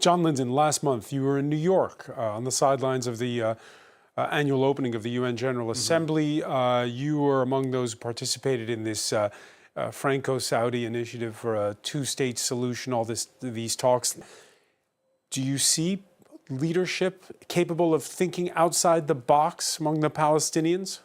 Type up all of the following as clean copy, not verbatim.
John Lyndon, last month you were in New York on the sidelines of the annual opening of the UN General Assembly. You were among those who participated in this Franco-Saudi initiative for a two-state solution, these talks. Do you see leadership capable of thinking outside the box among the Palestinians?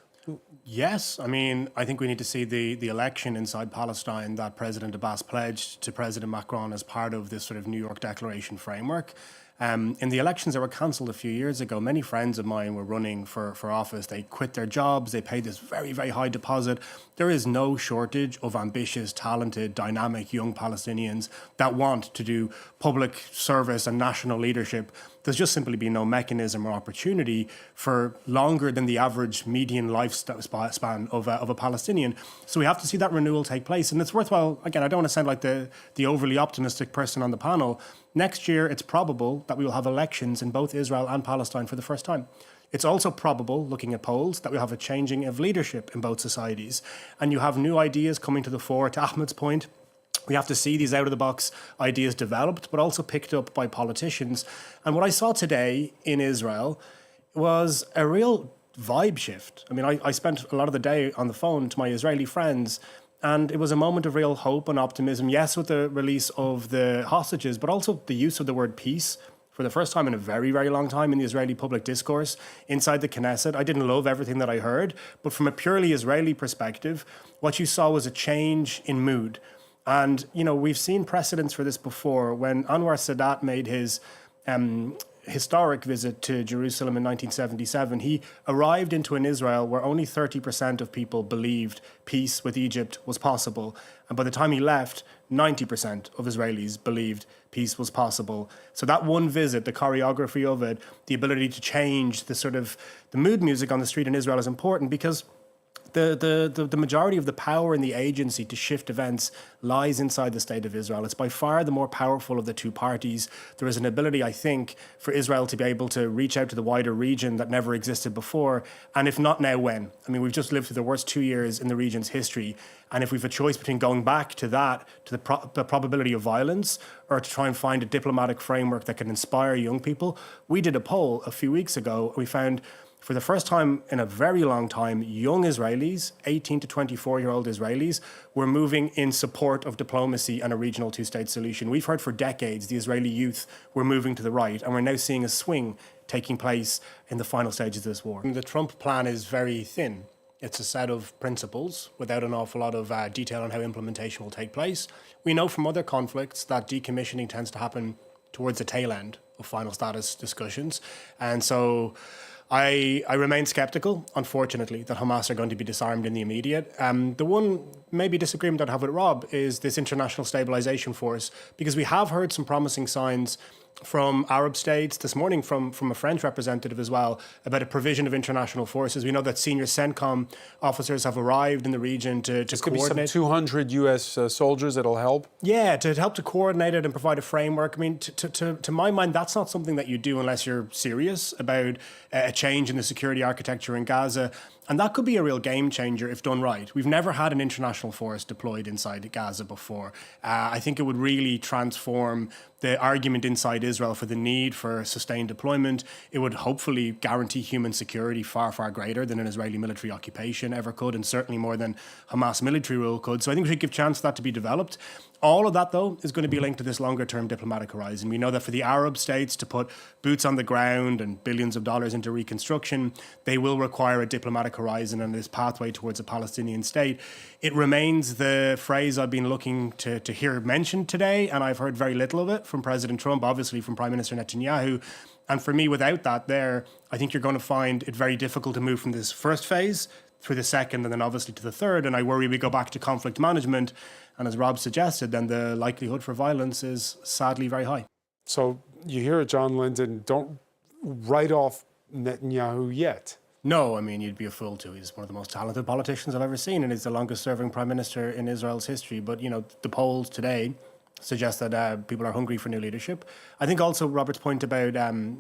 Yes. I mean, I think we need to see the election inside Palestine that President Abbas pledged to President Macron as part of this sort of New York Declaration framework. In the elections that were cancelled a few years ago, many friends of mine were running for office. They quit their jobs. They paid this very, very high deposit. There is no shortage of ambitious, talented, dynamic young Palestinians that want to do public service and national leadership. There's just simply been no mechanism or opportunity for longer than the average median lifespan of a Palestinian. So we have to see that renewal take place. And it's worthwhile, again, I don't want to sound like the overly optimistic person on the panel. Next year, it's probable that we will have elections in both Israel and Palestine for the first time. It's also probable, looking at polls, that we'll have a changing of leadership in both societies. And you have new ideas coming to the fore. To Ahmed's point, we have to see these out-of-the-box ideas developed, but also picked up by politicians. And what I saw today in Israel was a real vibe shift. I mean, I spent a lot of the day on the phone to my Israeli friends, and it was a moment of real hope and optimism, yes, with the release of the hostages, but also the use of the word peace for the first time in a very, very long time in the Israeli public discourse inside the Knesset. I didn't love everything that I heard, but from a purely Israeli perspective, what you saw was a change in mood. And, you know, we've seen precedents for this before. When Anwar Sadat made his historic visit to Jerusalem in 1977, he arrived into an Israel where only 30% of people believed peace with Egypt was possible. And by the time he left, 90% of Israelis believed peace was possible. So that one visit, the choreography of it, the ability to change the mood music on the street in Israel is important, because the majority of the power and the agency to shift events lies inside the state of Israel. It's by far the more powerful of the two parties. There is an ability, I think, for Israel to be able to reach out to the wider region that never existed before. And if not now, when? I mean, we've just lived through the worst 2 years in the region's history. And if we've a choice between going back to that, to the probability of violence, or to try and find a diplomatic framework that can inspire young people, we did a poll a few weeks ago. We found, for the first time in a very long time, young Israelis, 18 to 24-year-old Israelis, were moving in support of diplomacy and a regional two-state solution. We've heard for decades the Israeli youth were moving to the right, and we're now seeing a swing taking place in the final stages of this war. The Trump plan is very thin. It's a set of principles without an awful lot of detail on how implementation will take place. We know from other conflicts that decommissioning tends to happen towards the tail end of final status discussions. And so I remain skeptical, unfortunately, that Hamas are going to be disarmed in the immediate. The one maybe disagreement I'd have with Rob is this international stabilization force, because we have heard some promising signs from Arab states, this morning from a French representative as well, about a provision of international forces. We know that senior CENTCOM officers have arrived in the region to coordinate. Could be some 200 U.S. soldiers that'll help? Yeah, to help to coordinate it and provide a framework. I mean, to my mind, that's not something that you do unless you're serious about a change in the security architecture in Gaza. And that could be a real game changer if done right. We've never had an international force deployed inside Gaza before. I think it would really transform the argument inside Israel for the need for sustained deployment. It would hopefully guarantee human security far, far greater than an Israeli military occupation ever could, and certainly more than Hamas military rule could. So I think we should give chance for that to be developed. All of that, though, is going to be linked to this longer-term diplomatic horizon. We know that for the Arab states to put boots on the ground and billions of dollars into reconstruction, they will require a diplomatic horizon and this pathway towards a Palestinian state. It remains the phrase I've been looking to hear mentioned today, and I've heard very little of it from President Trump, obviously from Prime Minister Netanyahu. And for me, without that there, I think you're going to find it very difficult to move from this first phase through the second and then obviously to the third. And I worry we go back to conflict management. And as Rob suggested, then the likelihood for violence is sadly very high. So you hear it, John Lyndon, don't write off Netanyahu yet. No, I mean, you'd be a fool to. He's one of the most talented politicians I've ever seen, and he's the longest-serving prime minister in Israel's history. But, you know, the polls today suggest that people are hungry for new leadership. I think also Robert's point about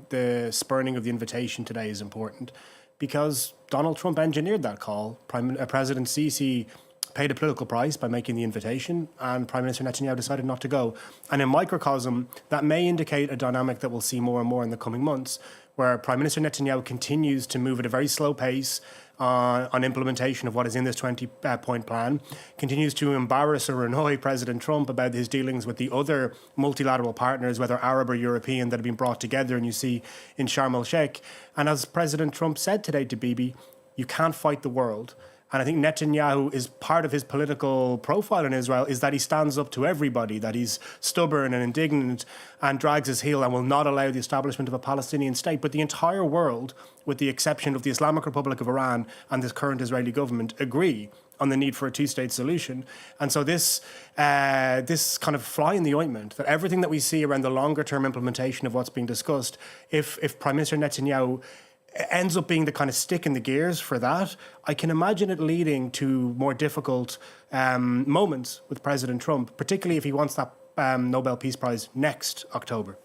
the spurning of the invitation today is important, because Donald Trump engineered that call. President Sisi paid a political price by making the invitation, and Prime Minister Netanyahu decided not to go. And in microcosm, that may indicate a dynamic that we'll see more and more in the coming months, where Prime Minister Netanyahu continues to move at a very slow pace on implementation of what is in this 20-point plan, continues to embarrass or annoy President Trump about his dealings with the other multilateral partners, whether Arab or European, that have been brought together, and you see in Sharm el-Sheikh. And as President Trump said today to Bibi, you can't fight the world. And I think Netanyahu is part of his political profile in Israel is that he stands up to everybody, that he's stubborn and indignant and drags his heel and will not allow the establishment of a Palestinian state. But the entire world, with the exception of the Islamic Republic of Iran and this current Israeli government, agree on the need for a two-state solution. And so this kind of fly in the ointment, that everything that we see around the longer-term implementation of what's being discussed, if Prime Minister Netanyahu ends up being the kind of stick in the gears for that, I can imagine it leading to more difficult moments with President Trump, particularly if he wants that Nobel Peace Prize next October.